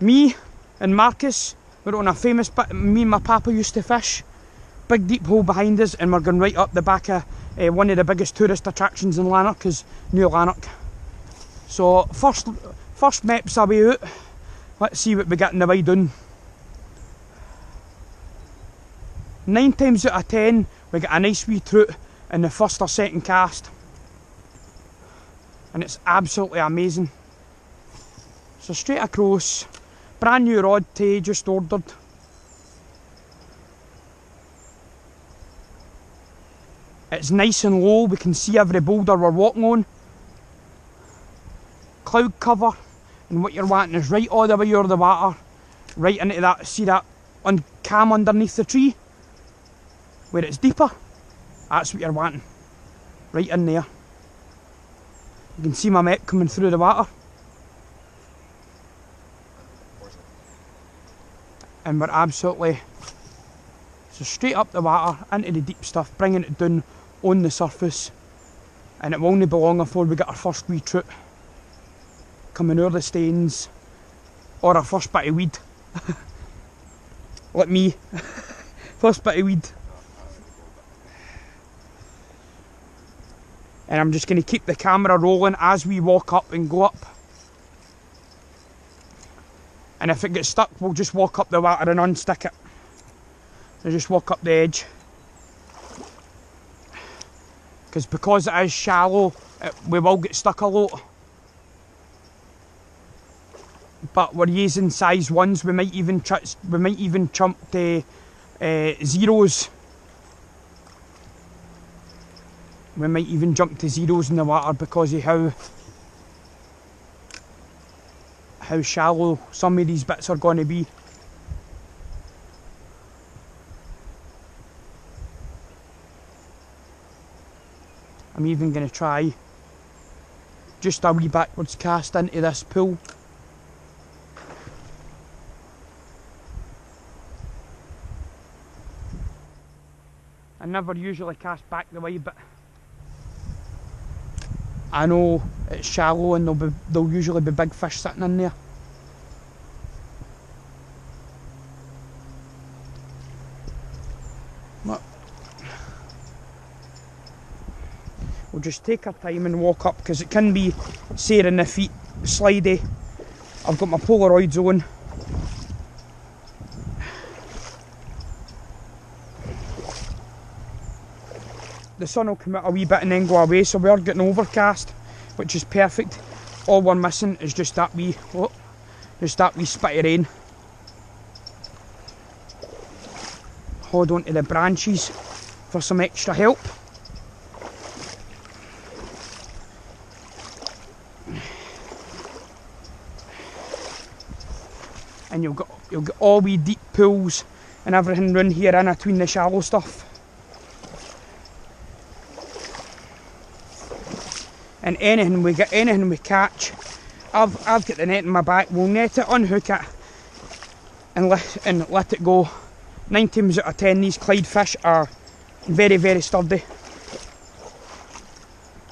Me and Marcus, we're on a famous bit me and my papa used to fish. Big deep hole behind us, and we're going right up the back of one of the biggest tourist attractions in Lanark, is New Lanark. So first maps are way out. Let's see what we get in the way down. 9 times out of 10 we get a nice wee trout in the first or second cast, and it's absolutely amazing. So straight across, brand new rod too, just ordered. It's nice and low, we can see every boulder we're walking on. Cloud cover, and what you're wanting is right all the way over the water, right into that, see that cam underneath the tree? Where it's deeper, that's what you're wanting. Right in there. You can see my mate coming through the water. And we're absolutely, so straight up the water, into the deep stuff, bringing it down on the surface. And it will only be long before we get our first wee trout coming over the stains, or our first bit of weed. Like me, first bit of weed. And I'm just going to keep the camera rolling as we walk up and go up. And if it gets stuck, we'll just walk up the water and unstick it. So just walk up the edge. Because it is shallow, we will get stuck a lot. But we're using size 1s, we might even jump to zeros. We might even jump to zeros in the water because of how shallow some of these bits are going to be. I'm even going to try just a wee backwards cast into this pool. I never usually cast back the way, but I know it's shallow and there'll usually be big fish sitting in there. But we'll just take our time and walk up, because it can be searing the feet, slidey. I've got my Polaroids on. The sun will come out a wee bit and then go away, so we are getting overcast, which is perfect. All we're missing is just that wee spit of rain. Hold on to the branches for some extra help. And you'll get all wee deep pools and everything round here in between the shallow stuff. And anything we catch, I've got the net in my back. We'll net it, unhook it, and let it go. 9 times out of 10, these Clyde fish are very, very sturdy.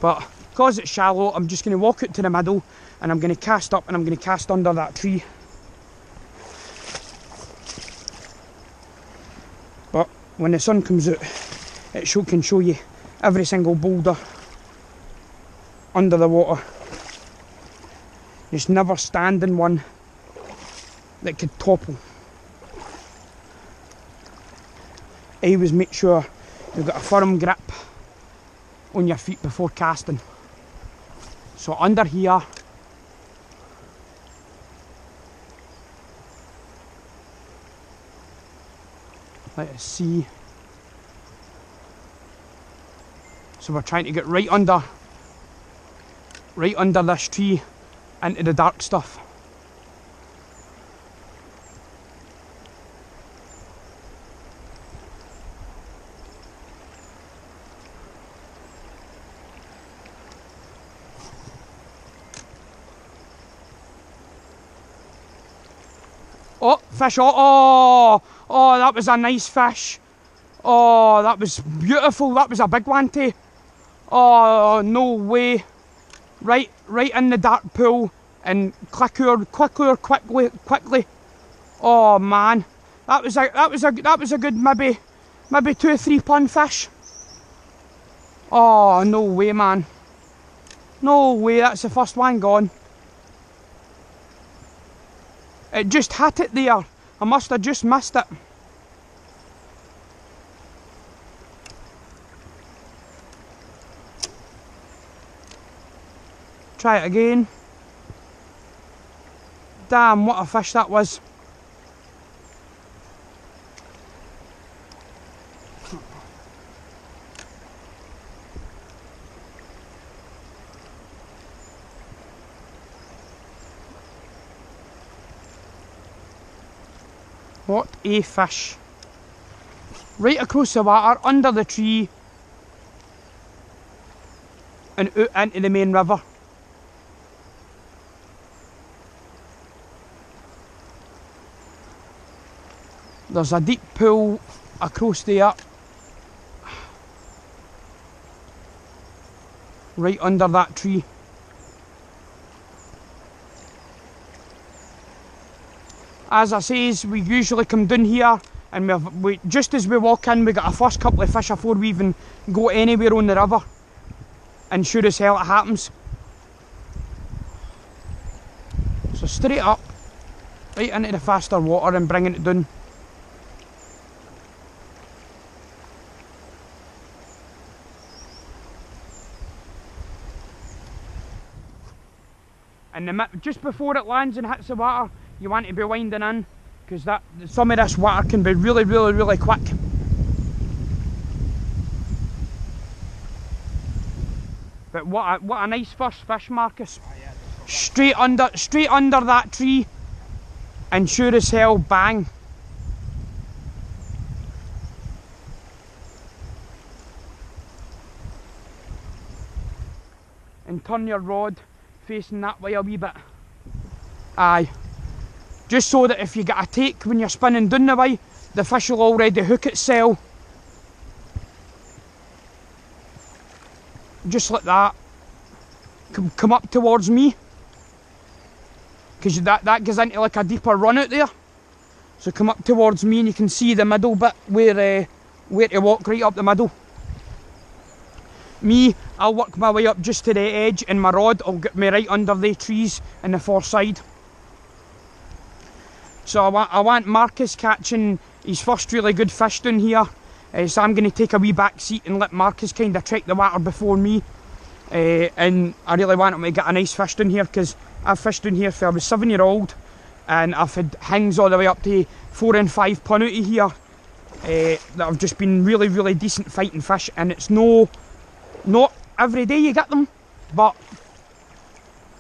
But because it's shallow, I'm just going to walk out to the middle, and I'm going to cast up, and I'm going to cast under that tree. But when the sun comes out, it can show you every single boulder under the water. Just never stand in one that could topple. Always make sure you've got a firm grip on your feet before casting. So under here, let us see. So we're trying to get right under this tree into the dark stuff. Oh, fish! Oh, that was a nice fish. Oh, that was beautiful. That was a big one too. Oh, no way. Right in the dark pool, and quickly. Oh man, that was a good maybe 2 or 3 pound fish. Oh no way, man. No way, that's the first one gone. It just hit it there. I must have just missed it. Try it again. Damn, what a fish that was. What a fish. Right across the water, under the tree, and out into the main river. There's a deep pool across there, right under that tree. As I says, we usually come down here and we just as we walk in, we got our first couple of fish before we even go anywhere on the river. And sure as hell it happens. So straight up, right into the faster water and bringing it down. And just before it lands and hits the water, you want to be winding in, because some of this water can be really quick. But what a nice first fish, Marcus. Oh, yeah, straight under that tree, and sure as hell, bang. And turn your rod facing that way a wee bit. Aye. Just so that if you get a take when you're spinning down the way, the fish will already hook itself. Just like that. Come up towards me. Because that goes into like a deeper run out there. So come up towards me and you can see the middle bit where to walk right up the middle. Me, I'll work my way up just to the edge and my rod will get me right under the trees in the far side. So I want Marcus catching his first really good fish down here. So I'm going to take a wee back seat and let Marcus kind of check the water before me. And I really want him to get a nice fish down here, because I've fished down here since I was 7-year-old. And I've had hings all the way up to 4 and 5 pound out of here. That have just been really decent fighting fish. And it's not every day you get them, but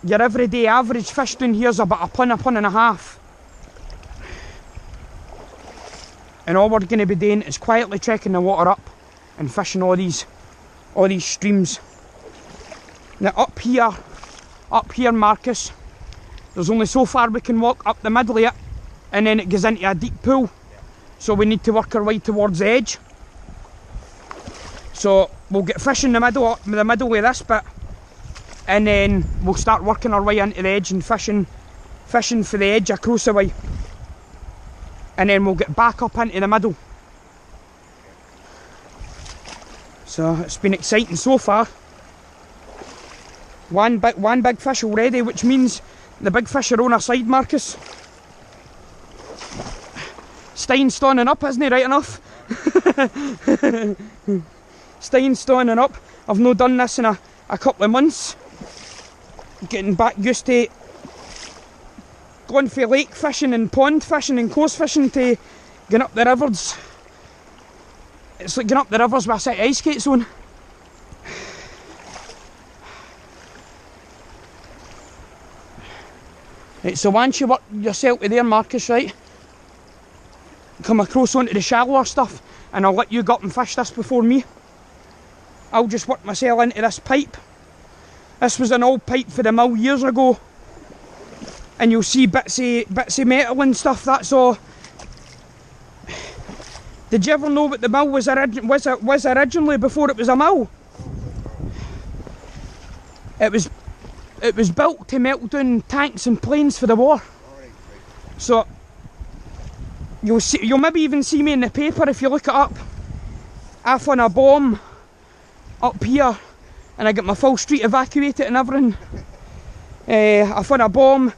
your everyday average fish down here is about a pound and a half. And all we're going to be doing is quietly checking the water up and fishing all these streams. Now up here, Marcus, there's only so far we can walk up the middle of it, and then it goes into a deep pool. So we need to work our way towards the edge. So we'll get fish in the middle of this bit, and then we'll start working our way into the edge and fishing for the edge across the way. And then we'll get back up into the middle. So it's been exciting so far. One big fish already, which means the big fish are on our side, Marcus. Stein's standing up, isn't he, right enough? Stein's standing up. I've not done this in a couple of months. Getting back used to going for lake fishing and pond fishing and coast fishing to going up the rivers. It's like going up the rivers with a set of ice skates on. Right, so once you work yourself to there, Marcus, right, come across onto the shallower stuff, and I'll let you go up and fish this before me. I'll just work myself into this pipe. This was an old pipe for the mill years ago, and you'll see bits of metal and stuff. That's all. Did you ever know what the mill was originally before it was a mill? It it was built to melt down tanks and planes for the war. So you'll maybe even see me in the paper if you look it up. I found a bomb up here and I got my full street evacuated and everything. I found a bomb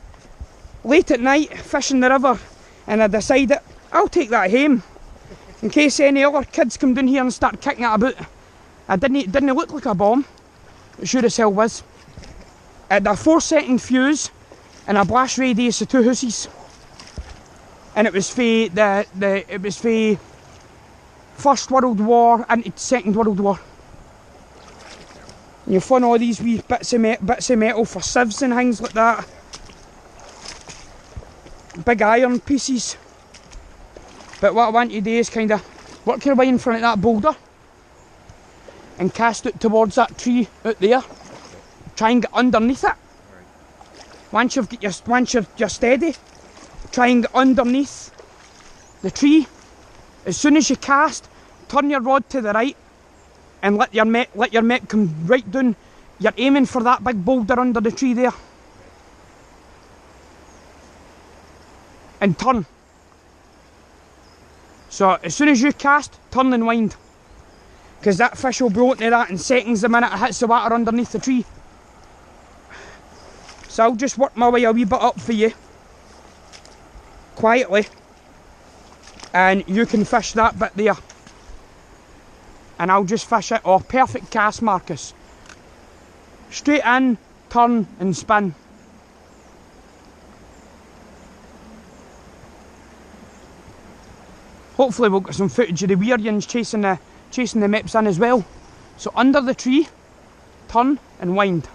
late at night fishing the river, and I decided I'll take that home in case any other kids come down here and start kicking it about. It didn't look like a bomb. It sure as hell was. It had a 4-second fuse and a blast radius of 2 houses. And it was for First World War into Second World War. And you'll find all these wee bits of metal for sieves and things like that. Big iron pieces. But what I want you to do is kind of work your way in front of that boulder and cast it towards that tree out there. Try and get underneath it. Once you're steady, try and get underneath the tree. As soon as you cast, turn your rod to the right and let your mech come right down. You're aiming for that big boulder under the tree there. And turn. So as soon as you cast, turn and wind. Because that fish will blow into that in seconds the minute it hits the water underneath the tree. So I'll just work my way a wee bit up for you. Quietly. And you can fish that bit there. And I'll just fish it. Oh, perfect cast, Marcus. Straight in, turn and spin. Hopefully we'll get some footage of the weird chasing the maps in as well. So under the tree, turn and wind.